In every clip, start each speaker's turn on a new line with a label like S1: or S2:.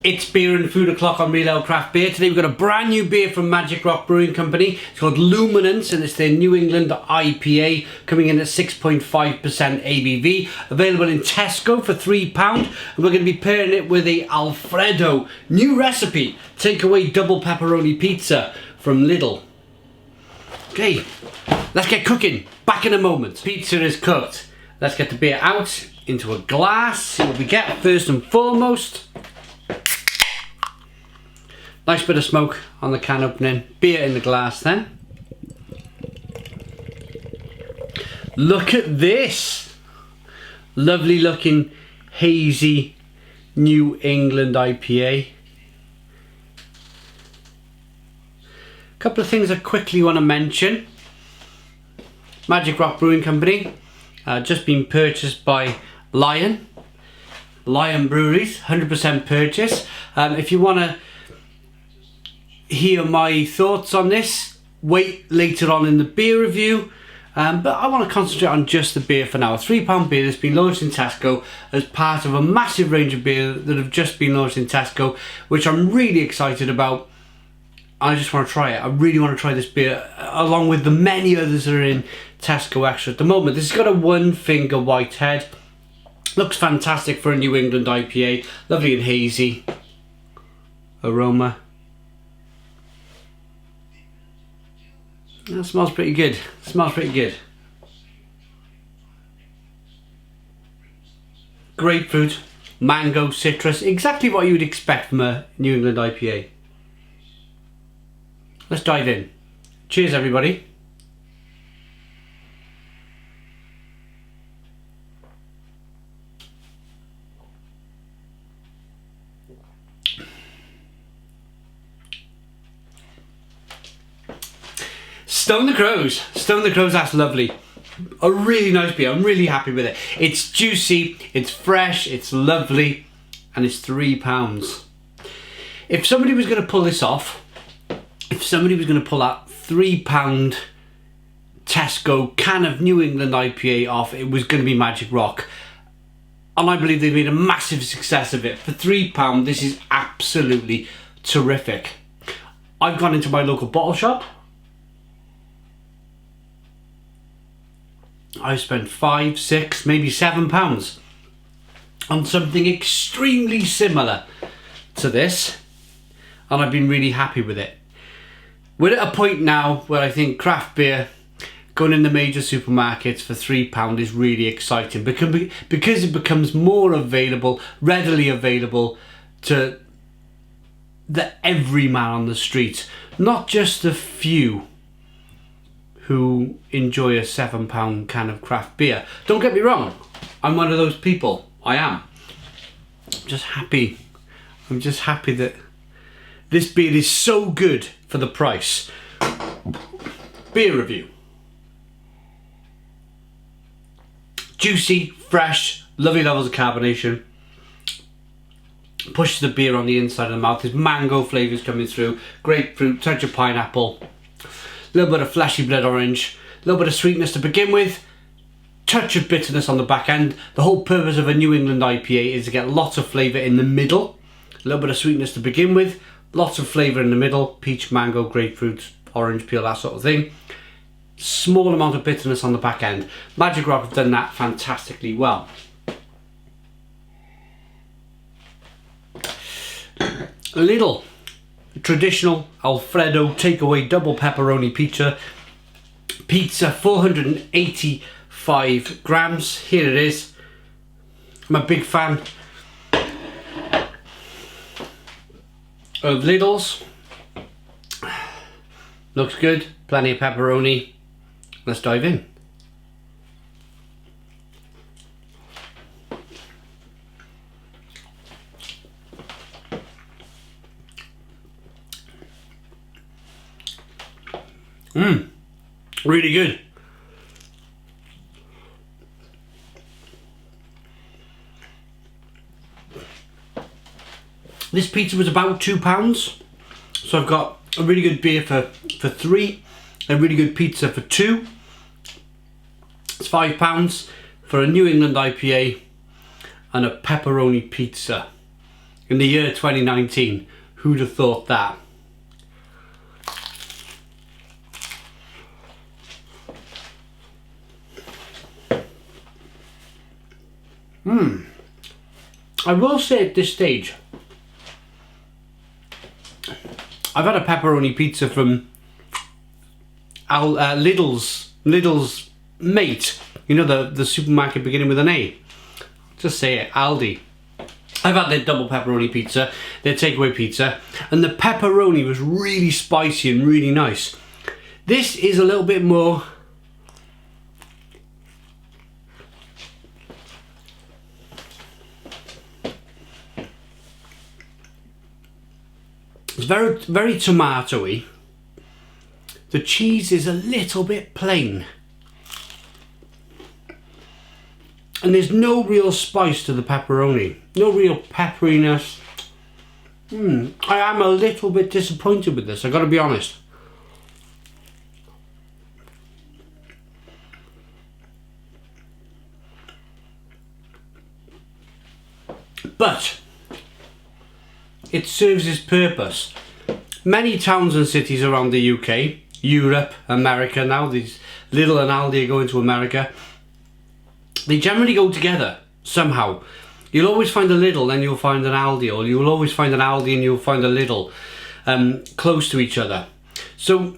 S1: It's beer and food o'clock on Real Ale Craft Beer. Today we've got a brand new beer from Magic Rock Brewing Company. It's called Luminance and it's their New England IPA, coming in at 6.5% ABV. Available in Tesco for £3. And we're going to be pairing it with a Alfredo new recipe, takeaway double pepperoni pizza from Lidl. Okay, let's get cooking. Back in a moment. Pizza is cooked. Let's get the beer out into a glass. See what we get first and foremost. Nice bit of smoke on the can opening. Beer in the glass then. Look at this. Lovely looking hazy New England IPA. A couple of things I quickly want to mention. Magic Rock Brewing Company. Just been purchased by Lion Breweries. 100% purchase. If you want to hear my thoughts on this, wait later on in the beer review, but I want to concentrate on just the beer for now. A £3 beer that's been launched in Tesco as part of a massive range of beer that have just been launched in Tesco, which I'm really excited about. I just want to try it. I really want to try this beer along with the many others that are in Tesco Extra at the moment. This has got a one finger white head. Looks fantastic for a New England IPA. Lovely and hazy aroma. That smells pretty good. Smells pretty good. Grapefruit, mango, citrus, exactly what you would expect from a New England IPA. Let's dive in. Cheers, everybody. Stone the Crows. Stone the Crows, that's lovely. A really nice beer. I'm really happy with it. It's juicy, it's fresh, it's lovely, and it's £3. If somebody was going to pull this off, if somebody was going to pull that £3 Tesco can of New England IPA off, it was going to be Magic Rock. And I believe they made a massive success of it. For £3, this is absolutely terrific. I've gone into my local bottle shop. I spent £5, £6, maybe £7 on something extremely similar to this, and I've been really happy with it. We're at a point now where I think craft beer going in the major supermarkets for £3 is really exciting because it becomes more available, readily available to the everyman on the street, not just the few who enjoy a £7 can of craft beer. Don't get me wrong, I'm one of those people. I am. I'm just happy that this beer is so good for the price. Beer review. Juicy, fresh, lovely levels of carbonation. Pushes the beer on the inside of the mouth. There's mango flavours coming through, grapefruit, touch of pineapple. A little bit of fleshy blood orange, a little bit of sweetness to begin with, touch of bitterness on the back end. The whole purpose of a New England IPA is to get lots of flavour in the middle, a little bit of sweetness to begin with, lots of flavour in the middle, peach, mango, grapefruit, orange peel, that sort of thing. Small amount of bitterness on the back end. Magic Rock have done that fantastically well. Lidl traditional Alfredo takeaway double pepperoni pizza, 485 grams. Here it is. I'm a big fan of Lidl's. Looks good, plenty of pepperoni. Let's dive in. Really good. This pizza was about £2, so I've got a really good beer for £3, a really good pizza for £2. It's £5 for a New England IPA and a pepperoni pizza. in the year 2019. Who'd have thought that? I will say at this stage, I've had a pepperoni pizza from Lidl's mate. You know, the supermarket beginning with an A. Just say it, Aldi. I've had their double pepperoni pizza, their takeaway pizza, and the pepperoni was really spicy and really nice. This is a little bit more... It's very, very tomatoey. The cheese is a little bit plain. And there's no real spice to the pepperoni. No real pepperiness. I am a little bit disappointed with this, I've got to be honest. But it serves its purpose. Many towns and cities around the UK, Europe, America now, these Lidl and Aldi are going to America. They generally go together somehow. You'll always find a Lidl, then you'll find an Aldi, or you'll always find an Aldi and you'll find a Lidl close to each other. So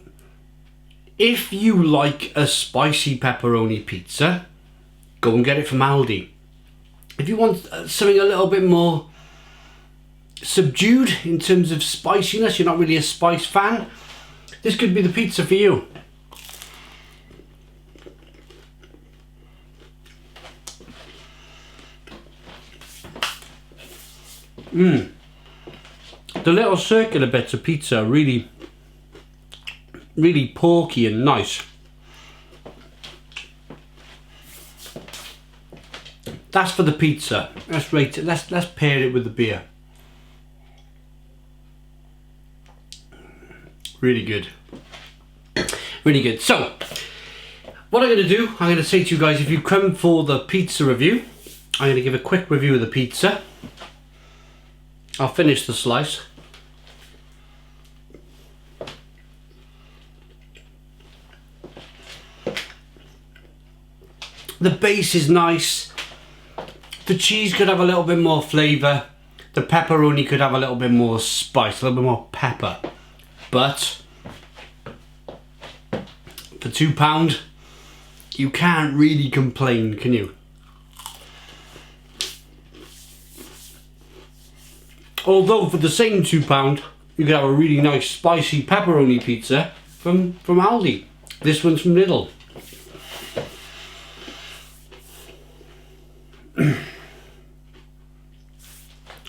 S1: if you like a spicy pepperoni pizza, go and get it from Aldi. If you want something a little bit more subdued in terms of spiciness, you're not really a spice fan, this could be the pizza for you. The little circular bits of pizza are really porky and nice. That's for the pizza. Let's rate it. Let's pair it with the beer. Really good. Really good. So, what I'm going to do, I'm going to say to you guys, if you come for the pizza review, I'm going to give a quick review of the pizza. I'll finish the slice. The base is nice. The cheese could have a little bit more flavour. The pepperoni could have a little bit more spice, a little bit more pepper. But for £2, you can't really complain, can you? Although for the same £2, you could have a really nice spicy pepperoni pizza from Aldi. This one's from Lidl.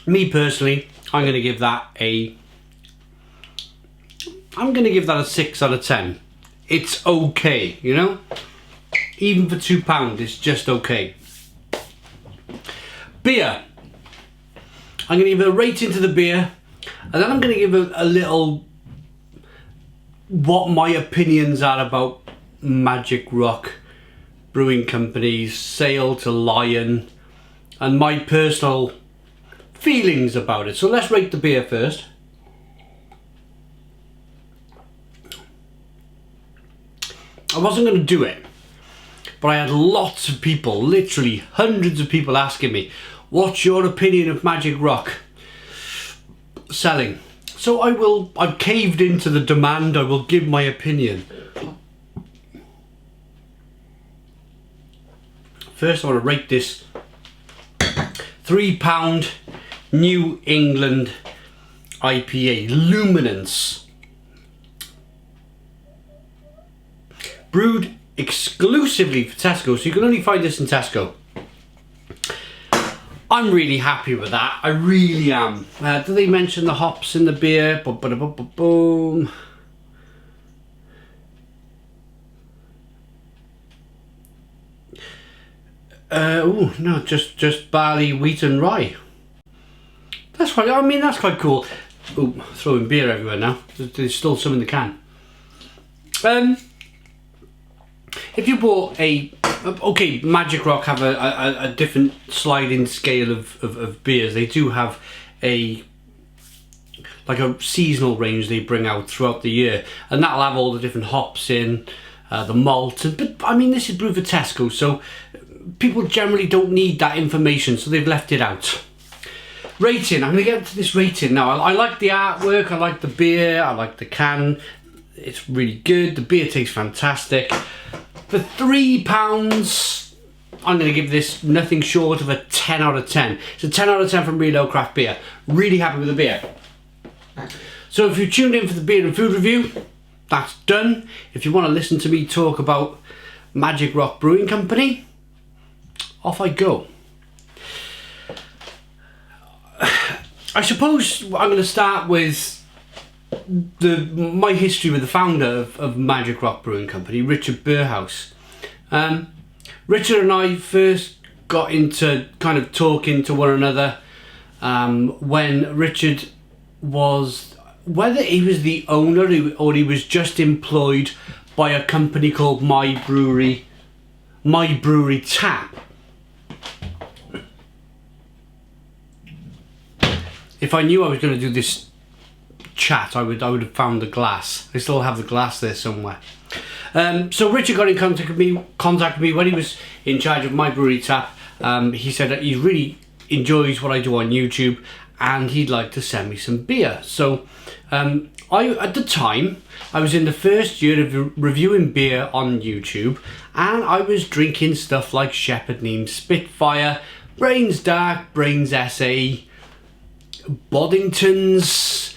S1: Me personally, I'm going to give that a 6 out of 10. It's okay, you know? Even for £2, it's just okay. Beer. I'm going to give a rating to the beer, and then I'm going to give a little what my opinions are about Magic Rock Brewing Company's sale to Lion and my personal feelings about it. So let's rate the beer first. I wasn't going to do it, but I had lots of people, literally hundreds of people asking me, what's your opinion of Magic Rock selling? So I've caved into the demand. I will give my opinion. First I want to rate this £3 New England IPA, Luminance. Brewed exclusively for Tesco, so you can only find this in Tesco. I'm really happy with that, I really am. Do they mention the hops in the beer? Boom. Oh no, just barley, wheat and rye. That's quite, I mean, that's quite cool. Oh, throwing beer everywhere now. There's still some in the can. If you bought okay, Magic Rock have a different sliding scale of beers. They do have a seasonal range they bring out throughout the year, and that'll have all the different hops in, the malt. But I mean, this is brewed for Tesco, so people generally don't need that information, so they've left it out. Rating. I'm going to get to this rating now. I like the artwork, I like the beer, I like the can. It's really good. The beer tastes fantastic. For £3, I'm going to give this nothing short of a 10 out of 10. It's a 10 out of 10 from Real Ale Craft Beer. Really happy with the beer. So if you tuned in for the beer and food review, that's done. If you want to listen to me talk about Magic Rock Brewing Company, off I go. I suppose I'm going to start with my history with the founder of Magic Rock Brewing Company, Richard Burhouse. Richard and I first got into kind of talking to one another when Richard was, whether he was the owner or he was just employed by a company called My Brewery Tap. If I knew I was going to do this chat, I would have found the glass. I still have the glass there somewhere. So Richard got in contact with me when he was in charge of My Brewery Tap. He said that he really enjoys what I do on YouTube, and he'd like to send me some beer. So at the time, I was in the first year of reviewing beer on YouTube, and I was drinking stuff like Shepherd Neame Spitfire, Brains Dark, Brains SA, Boddington's,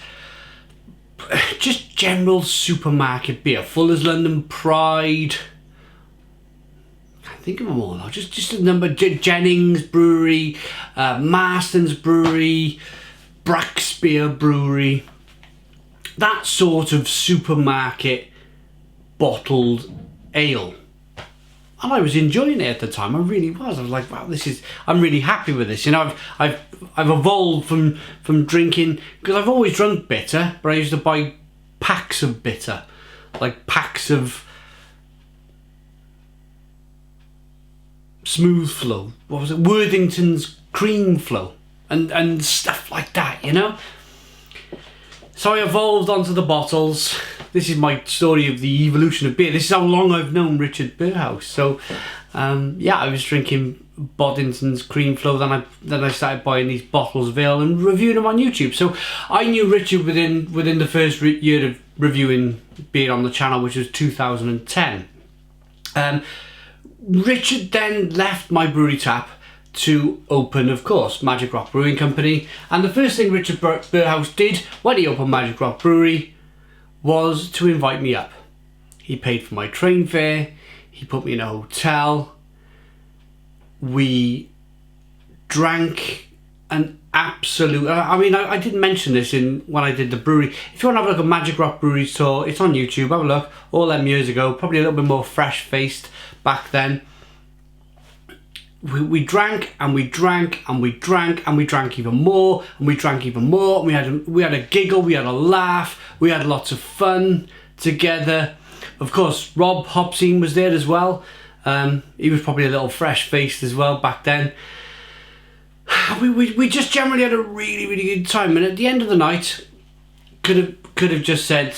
S1: just general supermarket beer. Fuller's London Pride, I can't think of them all now, just a number. Jennings Brewery, Marston's Brewery, Brackspear Brewery, that sort of supermarket bottled ale. And I was enjoying it at the time. I really was. I was like, wow, I'm really happy with this. You know, I've evolved from drinking, because I've always drunk bitter, but I used to buy packs of bitter, like packs of Smooth Flow. What was it? Worthington's Cream Flow, and stuff like that. You know. So I evolved onto the bottles. This is my story of the evolution of beer. This is how long I've known Richard Burhouse. So, yeah, I was drinking Boddington's Cream Flow. Then I started buying these bottles of ale and reviewing them on YouTube. So I knew Richard within the first year of reviewing beer on the channel, which was 2010. Richard then left My Brewery Tap to open, of course, Magic Rock Brewing Company. And the first thing Richard Burhouse did when he opened Magic Rock Brewery was to invite me up. He paid for my train fare, he put me in a hotel, we drank an absolute, I mean, I didn't mention this when I did the brewery. If you want to have a look at Magic Rock Brewery tour, it's on YouTube, have a look, all them years ago, probably a little bit more fresh-faced back then. We drank and we drank and we drank and we drank even more and we drank even more. And we had a giggle, we had a laugh, we had lots of fun together. Of course, Rob Hobson was there as well. He was probably a little fresh-faced as well back then. We just generally had a really, really good time. And at the end of the night, could have just said,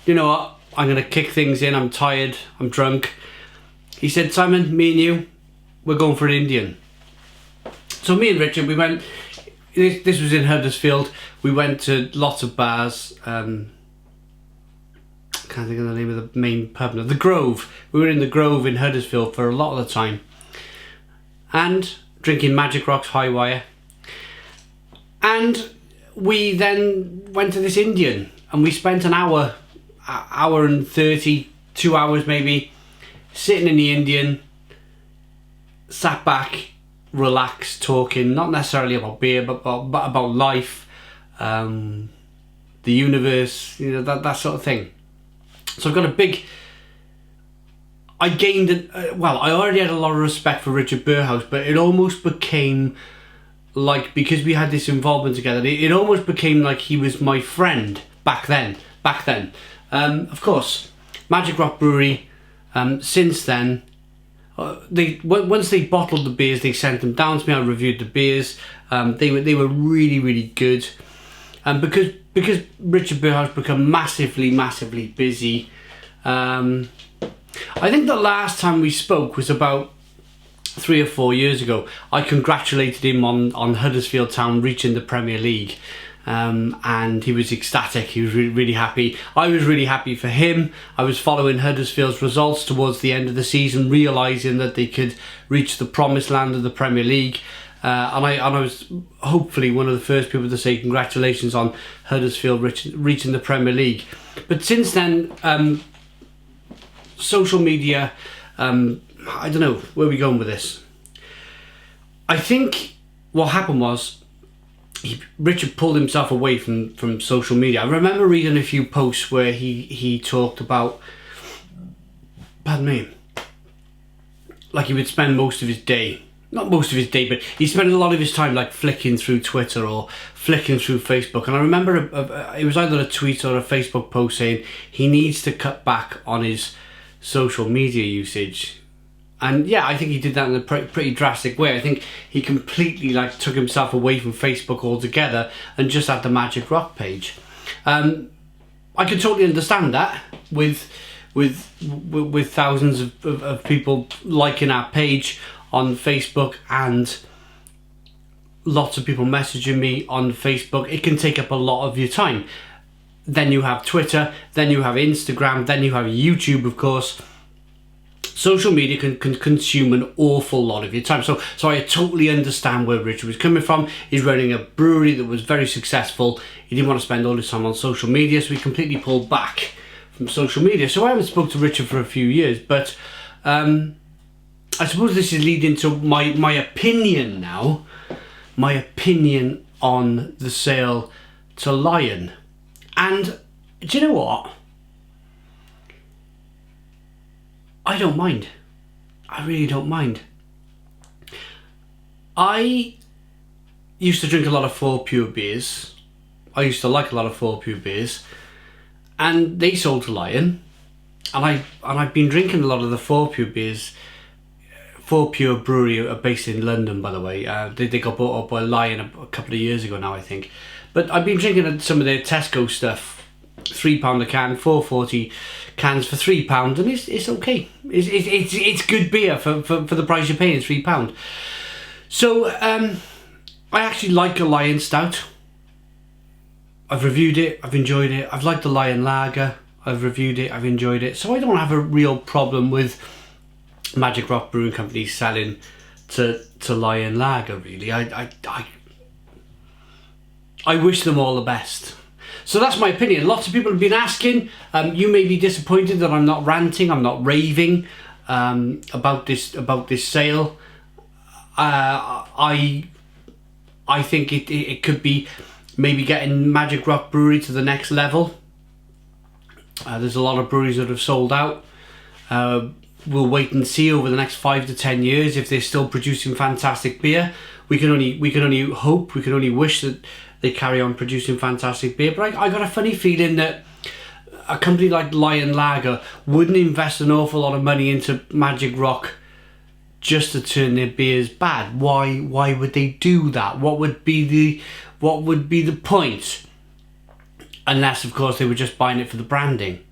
S1: you know what, I'm going to kick things in, I'm tired, I'm drunk. He said, Simon, me and you, we're going for an Indian. So me and Richard, we went, this was in Huddersfield, we went to lots of bars, can't think of the name of the main pub now, the Grove. We were in the Grove in Huddersfield for a lot of the time. And drinking Magic Rock's High Wire. And we then went to this Indian, and we spent an hour and 30, 2 hours maybe, sitting in the Indian, sat back, relaxed, talking, not necessarily about beer, but about life, the universe, you know, that sort of thing. So I've got I gained, I already had a lot of respect for Richard Burhouse, but it almost became like, because we had this involvement together, it almost became like he was my friend back then. Of course, Magic Rock Brewery, since then, Once they bottled the beers, they sent them down to me. I reviewed the beers. They were really, really good. And because Richard Beerhouse become massively busy. I think the last time we spoke was about 3 or 4 years ago. I congratulated him on Huddersfield Town reaching the Premier League. And he was ecstatic. He was really happy. I was really happy for him. I was following Huddersfield's results towards the end of the season, realising that they could reach the promised land of the Premier League. And I was hopefully one of the first people to say congratulations on Huddersfield reaching the Premier League. But since then, social media, I don't know, where are we going with this? I think what happened was, Richard pulled himself away from social media. I remember reading a few posts where he talked about, pardon me, like he would spend most of his day, not most of his day, but he spent a lot of his time like flicking through Twitter or flicking through Facebook. And I remember it was either a tweet or a Facebook post saying he needs to cut back on his social media usage. And yeah, I think he did that in a pretty drastic way. I think he completely like took himself away from Facebook altogether and just had the Magic Rock page. I can totally understand that with thousands of people liking our page on Facebook and lots of people messaging me on Facebook. It can take up a lot of your time. Then you have Twitter, then you have Instagram, then you have YouTube, of course. Social media can consume an awful lot of your time. So I totally understand where Richard was coming from. He's running a brewery that was very successful. He didn't want to spend all his time on social media, so he completely pulled back from social media. So I haven't spoken to Richard for a few years, but I suppose this is leading to my opinion now. My opinion on the sale to Lion. And do you know what? I don't mind. I really don't mind. I used to drink a lot of 4 Pure beers. I used to like a lot of 4 Pure beers. And they sold to Lion. And I've been drinking a lot of the 4 Pure beers. 4 Pure Brewery are based in London, by the way. They got bought up by Lion a couple of years ago now, I think. But I've been drinking some of their Tesco stuff. £3 a can, 440 cans for £3, and it's okay. It's good beer for the price you're paying, £3. So I actually like a Lion Stout. I've reviewed it, I've enjoyed it. I've liked the Lion Lager, I've reviewed it, I've enjoyed it. So I don't have a real problem with Magic Rock Brewing Company selling to Lion Lager, really. I wish them all the best. So that's my opinion. Lots of people have been asking. You may be disappointed that I'm not ranting, I'm not raving about this sale. I think it could be maybe getting Magic Rock Brewery to the next level. There's a lot of breweries that have sold out. We'll wait and see over the next 5 to 10 years if they're still producing fantastic beer. We can only hope, we can only wish that they carry on producing fantastic beer. But I got a funny feeling that a company like Lion Lager wouldn't invest an awful lot of money into Magic Rock just to turn their beers bad. Why would they do that? What would be the point? Unless, of course, they were just buying it for the branding.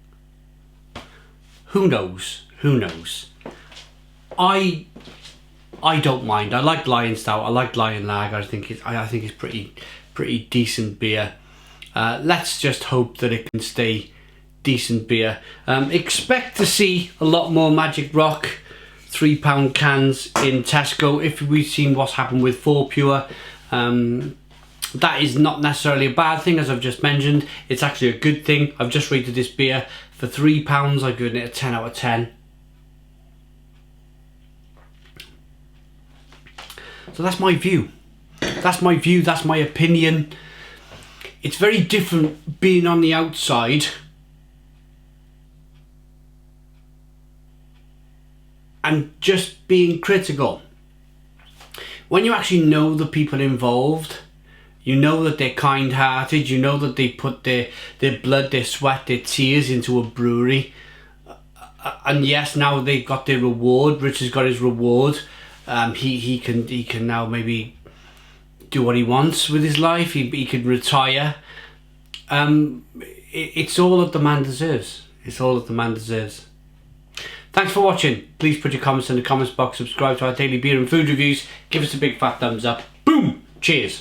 S1: Who knows? Who knows? I don't mind. I like Lion Stout. I like Lion Lager. I think it's pretty decent beer. Let's just hope that it can stay decent beer. Expect to see a lot more Magic Rock £3 cans in Tesco. If we've seen what's happened with 4 Pure, that is not necessarily a bad thing, as I've just mentioned. It's actually a good thing. I've just rated this beer for £3. I've given it a 10 out of 10. So that's my view. That's my view, that's my opinion. It's very different being on the outside and just being critical. When you actually know the people involved, you know that they're kind-hearted, you know that they put their blood, their sweat, their tears into a brewery. And yes, now they've got their reward. Richard's got his reward. He can now maybe do what he wants with his life. He could retire. It's all that the man deserves. It's all that the man deserves. Thanks for watching. Please put your comments in the comments box. Subscribe to our daily beer and food reviews. Give us a big fat thumbs up. Boom! Cheers.